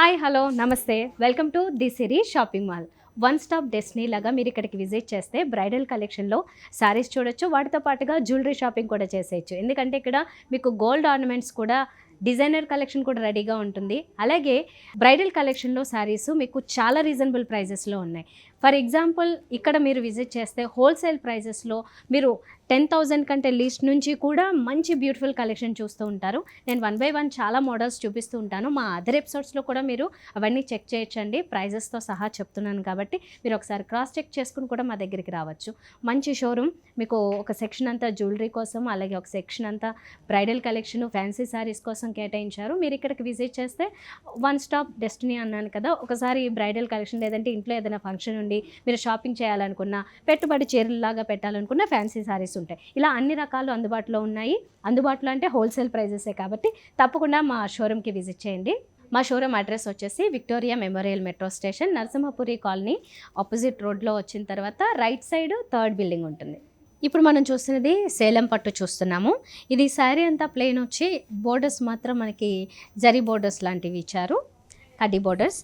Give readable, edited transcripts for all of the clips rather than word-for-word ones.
Hi hello నమస్తే welcome to the Siri shopping mall. One stop destiny లాగా మీరు ఇక్కడికి విజిట్ చేస్తే బ్రైడల్ కలెక్షన్లో శారీస్ చూడొచ్చు, వాటితో పాటుగా జ్యువెలరీ షాపింగ్ కూడా చేసేయచ్చు. ఎందుకంటే ఇక్కడ మీకు గోల్డ్ ఆర్నమెంట్స్ కూడా, డిజైనర్ కలెక్షన్ కూడా రెడీగా ఉంటుంది. అలాగే బ్రైడల్ కలెక్షన్లో శారీస్ మీకు చాలా రీజనబుల్ ప్రైజెస్లో ఉన్నాయి. ఫర్ ఎగ్జాంపుల్ ఇక్కడ మీరు విజిట్ చేస్తే హోల్సేల్ ప్రైజెస్లో మీరు 10,000 కంటే లీస్ట్ నుంచి కూడా మంచి బ్యూటిఫుల్ కలెక్షన్ చూస్తూ ఉంటారు. నేను 1 by 1 చాలా మోడల్స్ చూపిస్తూ ఉంటాను. మా అదర్ ఎపిసోడ్స్లో కూడా మీరు అవన్నీ చెక్ చేయొచ్చండి. ప్రైజెస్తో సహా చెప్తున్నాను కాబట్టి మీరు ఒకసారి క్రాస్ చెక్ చేసుకుని కూడా మా దగ్గరికి రావచ్చు. మంచి షోరూమ్, మీకు ఒక సెక్షన్ అంతా జ్యువెలరీ కోసం, అలాగే ఒక సెక్షన్ అంతా బ్రైడల్ కలెక్షన్, ఫ్యాన్సీ శారీస్ కోసం కేటాయించారు. మీరు ఇక్కడికి విజిట్ చేస్తే వన్ స్టాప్ డెస్టినీ అన్నాను కదా, ఒకసారి బ్రైడల్ కలెక్షన్ లేదంటే ఇంట్లో ఏదైనా ఫంక్షన్ ఉండి మీరు షాపింగ్ చేయాలనుకున్నా, పెట్టుబడి చీరలాగా పెట్టాలనుకున్న ఫ్యాన్సీ శారీస్ ఉంటాయి. ఇలా అన్ని రకాలు అందుబాటులో ఉన్నాయి. అందుబాటులో అంటే హోల్సేల్ ప్రైజెసే కాబట్టి తప్పకుండా మా షోరూమ్కి విజిట్ చేయండి. మా షోరూమ్ అడ్రస్ వచ్చేసి Victoria memorial metro station, Narasimhapuri colony opposite రోడ్లో వచ్చిన తర్వాత రైట్ సైడ్ 3rd బిల్డింగ్ ఉంటుంది. ఇప్పుడు మనం చూస్తున్నది సేలం పట్టు చూస్తున్నాము. ఇది శారీ అంతా ప్లెయిన్ వచ్చి బోర్డర్స్ మాత్రం మనకి జరీ బోర్డర్స్ లాంటివి ఇచ్చారు, కడ్డీ బోర్డర్స్.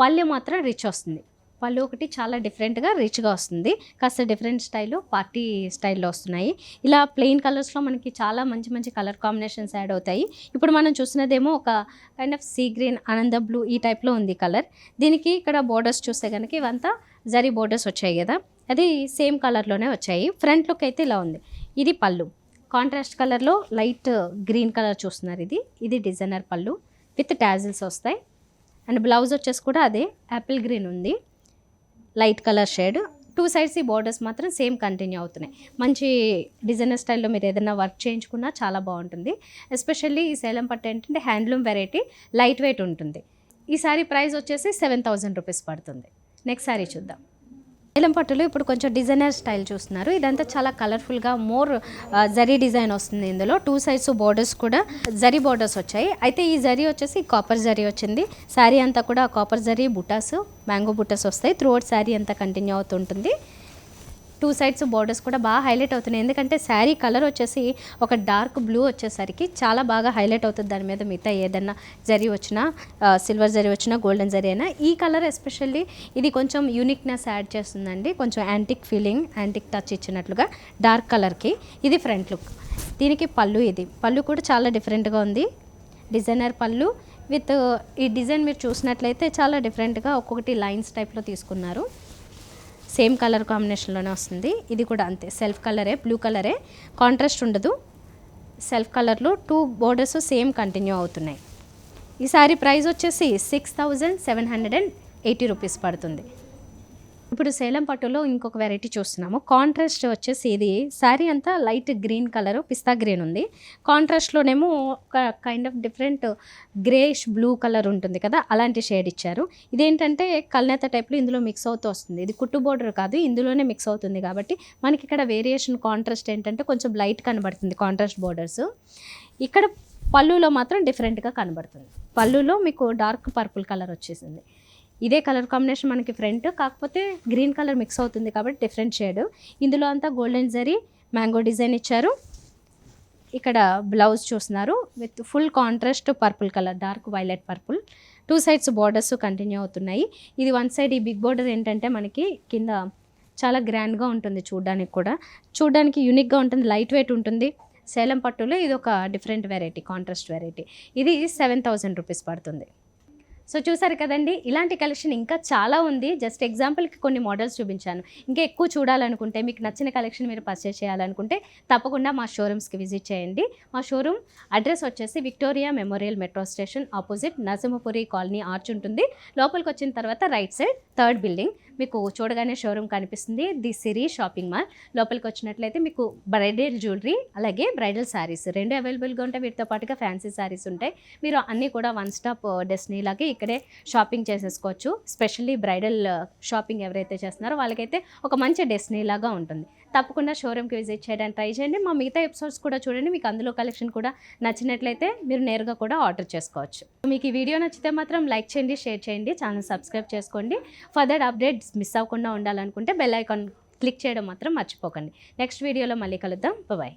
పళ్ళు మాత్రం రిచ్ వస్తుంది. పళ్ళు ఒకటి చాలా డిఫరెంట్గా రిచ్గా వస్తుంది. కాస్త డిఫరెంట్ స్టైల్లో, పార్టీ స్టైల్లో వస్తున్నాయి. ఇలా ప్లెయిన్ కలర్స్లో మనకి చాలా మంచి మంచి కలర్ కాంబినేషన్స్ యాడ్ అవుతాయి. ఇప్పుడు మనం చూసినదేమో ఒక కైండ్ ఆఫ్ సీ గ్రీన్, ఆనంద బ్లూ ఈ టైప్లో ఉంది కలర్. దీనికి ఇక్కడ బోర్డర్స్ చూస్తే కనుక ఇవంతా జరీ బోర్డర్స్ వచ్చాయి కదా, అది సేమ్ కలర్లోనే వచ్చాయి. ఫ్రంట్ లుక్ అయితే ఇలా ఉంది. ఇది పళ్ళు, కాంట్రాస్ట్ కలర్లో లైట్ గ్రీన్ కలర్ చూస్తున్నారు. ఇది డిజైనర్ పళ్ళు విత్ టాజిల్స్ వస్తాయి. అండ్ బ్లౌజ్ వచ్చేసి కూడా అదే యాపిల్ గ్రీన్ ఉంది, లైట్ కలర్ షేడ్. 2 సైడ్స్ ఈ బోర్డర్స్ మాత్రం సేమ్ కంటిన్యూ అవుతున్నాయి. మంచి డిజైనర్ స్టైల్లో మీరు ఏదైనా వర్క్ చేయించుకున్నా చాలా బాగుంటుంది. ఎస్పెషల్లీ ఈ సేలం పట్టు ఏంటంటే హ్యాండ్లూమ్ వెరైటీ, లైట్ వెయిట్ ఉంటుంది. ఈ సారీ ప్రైస్ వచ్చేసి 7,000 రూపీస్ పడుతుంది. నెక్స్ట్ సారీ చూద్దాం. సేలం పట్టులో ఇప్పుడు కొంచెం డిజైనర్ స్టైల్ చూస్తున్నారు. ఇదంతా చాలా కలర్ఫుల్గా మోర్ జరీ డిజైన్ వస్తుంది. ఇందులో 2 సైడ్స్ బోర్డర్స్ కూడా జరీ బోర్డర్స్ వచ్చాయి. అయితే ఈ జరీ వచ్చేసి కాపర్ జరీ వచ్చింది. శారీ అంతా కూడా కాపర్ జరీ బుటాస్, మ్యాంగో బుటాస్ వస్తాయి. త్రూఅవుట్ శారీ అంతా కంటిన్యూ అవుతుంటుంది. 2 సైడ్స్ బోర్డర్స్ కూడా బాగా హైలైట్ అవుతున్నాయి. ఎందుకంటే శారీ కలర్ వచ్చేసి ఒక డార్క్ బ్లూ వచ్చేసరికి చాలా బాగా హైలైట్ అవుతుంది. దాని మీద మిగతా ఏదన్నా జరీ వచ్చినా, సిల్వర్ జరీ వచ్చినా, గోల్డెన్ జరీ అయినా, ఈ కలర్ ఎస్పెషల్లీ ఇది కొంచెం యూనిక్నెస్ యాడ్ చేస్తుందండి. కొంచెం యాంటిక్ ఫీలింగ్, యాంటిక్ టచ్ ఇచ్చినట్లుగా డార్క్ కలర్కి. ఇది ఫ్రంట్ లుక్. దీనికి పళ్ళు, ఇది పళ్ళు కూడా చాలా డిఫరెంట్గా ఉంది. డిజైనర్ పళ్ళు విత్ ఈ డిజైన్ మీరు చూసినట్లయితే చాలా డిఫరెంట్గా ఒక్కొక్కటి లైన్స్ టైప్లో తీసుకున్నారు. సేమ్ కలర్ కాంబినేషన్లోనే వస్తుంది. ఇది కూడా అంతే, సెల్ఫ్ కలరే, బ్లూ కలరే, కాంట్రాస్ట్ ఉండదు. సెల్ఫ్ కలర్లో 2 బోర్డర్స్ సేమ్ కంటిన్యూ అవుతున్నాయి. ఈ సారీ ప్రైస్ వచ్చేసి 6,780 రూపీస్ పడుతుంది. ఇప్పుడు సేలం పట్టులో ఇంకొక వెరైటీ చూస్తున్నాము. కాంట్రాస్ట్ వచ్చేసి ఇది శారీ అంతా లైట్ గ్రీన్ కలర్, పిస్తా గ్రీన్ ఉంది. కాంట్రాస్ట్లోనేమో ఒక kind of different greyish blue colour ఉంటుంది కదా, అలాంటి షేడ్ ఇచ్చారు. ఇదేంటంటే కల్నేత టైప్లో ఇందులో మిక్స్ అవుతూ వస్తుంది. ఇది కుట్టు బోర్డర్ కాదు, ఇందులోనే మిక్స్ అవుతుంది కాబట్టి మనకి ఇక్కడ వేరియేషన్ కాంట్రాస్ట్ ఏంటంటే కొంచెం లైట్ కనబడుతుంది కాంట్రాస్ట్ బోర్డర్స్. ఇక్కడ పళ్ళులో మాత్రం డిఫరెంట్గా కనబడుతుంది. పళ్ళులో మీకు డార్క్ పర్పుల్ కలర్ వచ్చేసింది. ఇదే కలర్ కాంబినేషన్ మనకి ఫ్రంట్, కాకపోతే గ్రీన్ కలర్ మిక్స్ అవుతుంది కాబట్టి డిఫరెంట్ షేడ్. ఇందులో అంతా గోల్డెన్ జరీ మ్యాంగో డిజైన్ ఇచ్చారు. ఇక్కడ బ్లౌజ్ చూస్తున్నారు with full contrast purple colour, dark violet purple. 2 sides borders continue అవుతున్నాయి. ఇది వన్ సైడ్ ఈ బిగ్ బార్డర్ ఏంటంటే మనకి కింద చాలా గ్రాండ్గా ఉంటుంది, చూడడానికి యూనిక్గా ఉంటుంది, లైట్ వెయిట్ ఉంటుంది. సేలం పట్టులో ఇది ఒక డిఫరెంట్ వెరైటీ, కాంట్రాస్ట్ వెరైటీ. ఇది 7,000 రూపీస్ పడుతుంది. సో చూసారు కదండి, ఇలాంటి కలెక్షన్ ఇంకా చాలా ఉంది. జస్ట్ ఎగ్జాంపుల్కి కొన్ని మోడల్స్ చూపించాను. ఇంకా ఎక్కువ చూడాలనుకుంటే, మీకు నచ్చిన కలెక్షన్ మీరు పర్చేస్ చేయాలనుకుంటే తప్పకుండా మా షోరూమ్స్కి విజిట్ చేయండి. మా షోరూమ్ అడ్రస్ వచ్చేసి Victoria memorial metro station opposite Narasimhapuri colony arch ఉంటుంది. లోపలికి వచ్చిన తర్వాత రైట్ సైడ్ 3rd బిల్డింగ్. మీకు చూడగానే షోరూమ్ కనిపిస్తుంది, ది సిరీ షాపింగ్ మాల్. లోపలికి వచ్చినట్లయితే మీకు బ్రైడల్ జ్యువెలరీ అలాగే బ్రైడల్ శారీస్ 2 అవైలబుల్గా ఉంటాయి. వీటితో పాటుగా ఫ్యాన్సీ శారీస్ ఉంటాయి. మీరు అన్నీ కూడా వన్ స్టాప్ డెస్టినీ లాగే ఇక్కడే షాపింగ్ చేసేసుకోవచ్చు. స్పెషల్లీ బ్రైడల్ షాపింగ్ ఎవరైతే చేస్తున్నారో వాళ్ళకైతే ఒక మంచి డెస్టినీ లాగా ఉంటుంది. తప్పకుండా షోరూమ్కి విజిట్ చేయడానికి ట్రై చేయండి. మా మిగతా ఎపిసోడ్స్ కూడా చూడండి. మీకు అందులో కలెక్షన్ కూడా నచ్చినట్లయితే మీరు నేరుగా కూడా ఆర్డర్ చేసుకోవచ్చు. మీకు ఈ వీడియో నచ్చితే మాత్రం లైక్ చేయండి, షేర్ చేయండి, ఛానల్ సబ్స్క్రైబ్ చేసుకోండి. ఫర్దర్ అప్డేట్స్ మిస్ అవ్వకుండా ఉండాలనుకుంటే బెల్ ఐకాన్ క్లిక్ చేయడం మాత్రం మర్చిపోకండి. నెక్స్ట్ వీడియోలో మళ్ళీ కలుద్దాం. బాయ్.